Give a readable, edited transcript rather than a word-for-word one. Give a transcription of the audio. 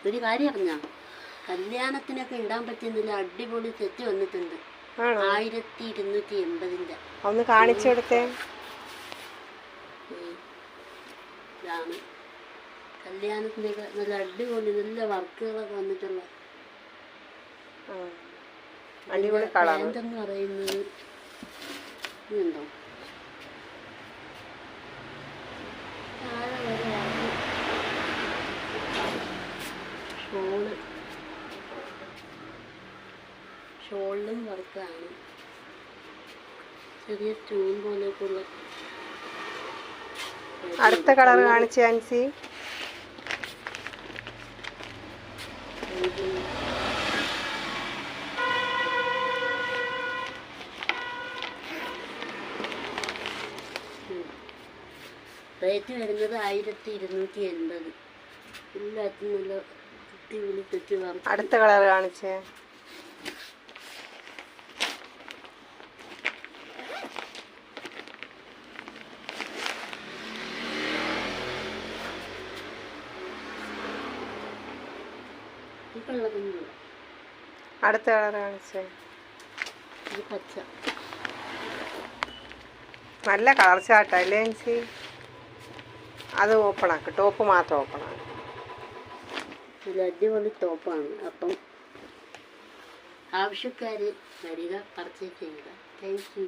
ഒരു കാര്യം അറിഞ്ഞ കല്യാണത്തിനൊക്കെ ഇടാൻ പറ്റുന്നില്ല അടിപൊളി സെറ്റ് വന്നിട്ടുണ്ട് 1280 ഒന്ന് കാണിച്ചു കൊടുത്തേ ഇതാണ് കല്യാണത്തിനൊക്കെ നല്ല അടിപൊളി നല്ല വർക്കുകളൊക്കെ വന്നിട്ടുള്ള അടിപൊളി കളർ എന്ന് പറയുന്നത് ഇതുണ്ടോ ഷോളിലും വർക്കാണ് ചെറിയ സ്റ്റൂൺ പോലെയൊക്കെയുള്ള അടുത്ത കളർ കാണിച്ച ആൻസി റേറ്റ് വരുന്നത് 1280 എല്ലാത്തിനും നല്ല അടിപൊളി തെറ്റി വർക്ക്. അടുത്ത കളർ കാണിച്ചേ അടുത്ത കളർ കാണിച്ചേ പച്ച നല്ല കളർ ചാട്ടല്ലേ ആൻസി അത് ഓപ്പൺ ആക്ക് ടോപ്പ് മാത്രം ഓപ്പൺ ആക്ക് ഇത് അടിപൊളി ടോപ്പാണ് അപ്പം ആവശ്യക്കാർ വരിക പർച്ചേസ് ചെയ്യുക താങ്ക് യു